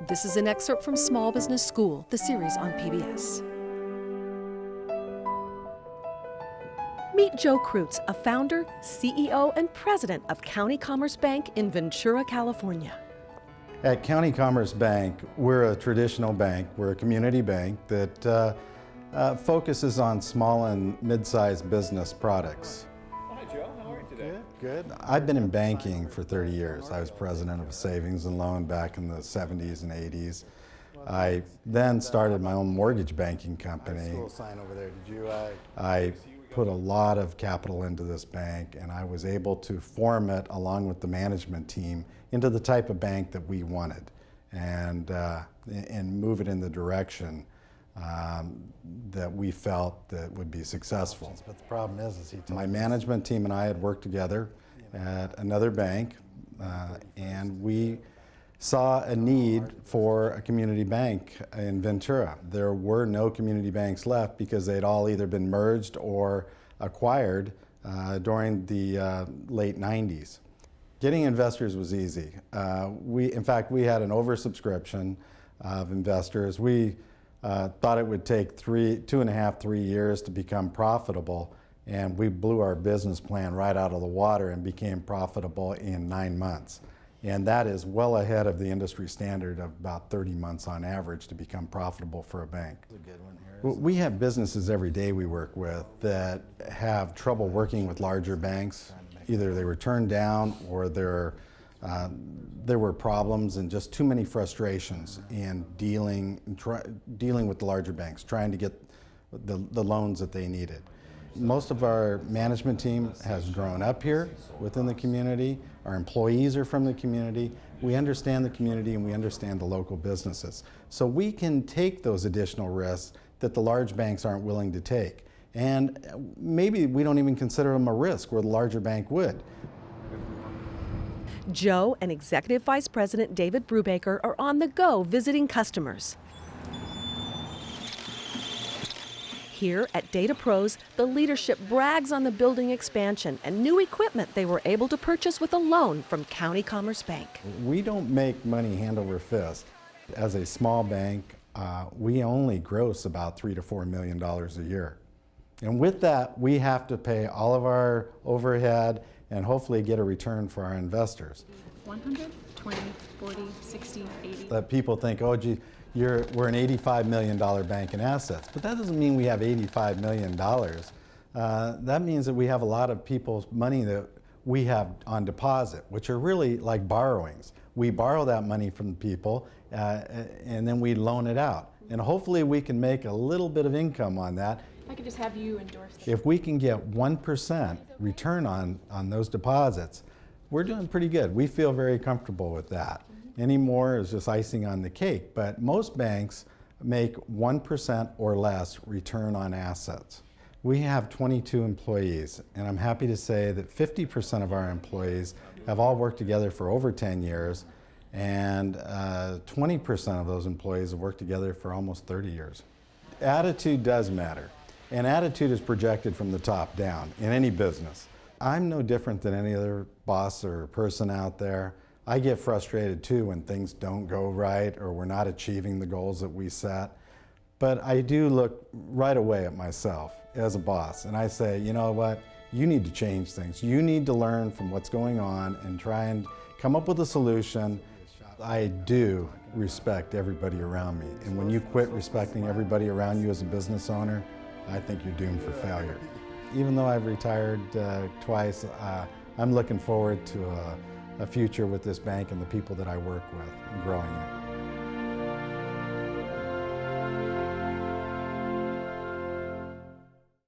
This is an excerpt from Small Business School, the series on PBS. Meet Joe Kreutz, a founder, CEO, and president of County Commerce Bank in Ventura, California. At County Commerce Bank, we're a traditional bank. We're a community bank that focuses on small and mid-sized business products. Hi, Joe. How are you today? Good. I've been in banking for 30 years. I was president of a savings and loan back in the 70s and 80s. I then started my own mortgage banking company. I put a lot of capital into this bank, and I was able to form it along with the management team into the type of bank that we wanted, and move it in the direction that we felt that would be successful. But the problem is my management team and I had worked together at another bank, and we saw a need for a community bank in Ventura. There were no community banks left because they'd all either been merged or acquired during the late 90s. Getting investors was easy. In fact, we had an oversubscription of investors. We thought it would take 2.5, 3 years to become profitable, and we blew our business plan right out of the water and became profitable in 9 months. And that is well ahead of the industry standard of about 30 months on average to become profitable for a bank. We have businesses every day we work with that have trouble working with larger banks. Either they were turned down or there were problems and just too many frustrations in dealing with the larger banks, trying to get the loans that they needed. Most of our management team has grown up here within the community. Our employees are from the community. We understand the community and we understand the local businesses. So we can take those additional risks that the large banks aren't willing to take. And maybe we don't even consider them a risk where the larger bank would. Joe and Executive Vice President David Brubaker are on the go visiting customers. Here at Data Pros, the leadership brags on the building expansion and new equipment they were able to purchase with a loan from County Commerce Bank. We don't make money hand over fist. As a small bank, we only gross about $3 to $4 million a year. And with that, we have to pay all of our overhead and hopefully get a return for our investors. 100, 20, 40, 60, 80. That people think, oh gee, we're an $85 million bank in assets. But that doesn't mean we have $85 million. That means that we have a lot of people's money that we have on deposit, which are really like borrowings. We borrow that money from people and then we loan it out. And hopefully we can make a little bit of income on that. I could just have you endorse it. If we can get 1% return on those deposits, we're doing pretty good. We feel very comfortable with that. Any more is just icing on the cake, but most banks make 1% or less return on assets. We have 22 employees, and I'm happy to say that 50% of our employees have all worked together for over 10 years, and 20% of those employees have worked together for almost 30 years. Attitude does matter, and attitude is projected from the top down in any business. I'm no different than any other boss or person out there. I get frustrated too when things don't go right or we're not achieving the goals that we set. But I do look right away at myself as a boss and I say, you know what, you need to change things. You need to learn from what's going on and try and come up with a solution. I do respect everybody around me. And when you quit respecting everybody around you as a business owner, I think you're doomed for failure. Even though I've retired twice, I'm looking forward to a future with this bank and the people that I work with and growing it.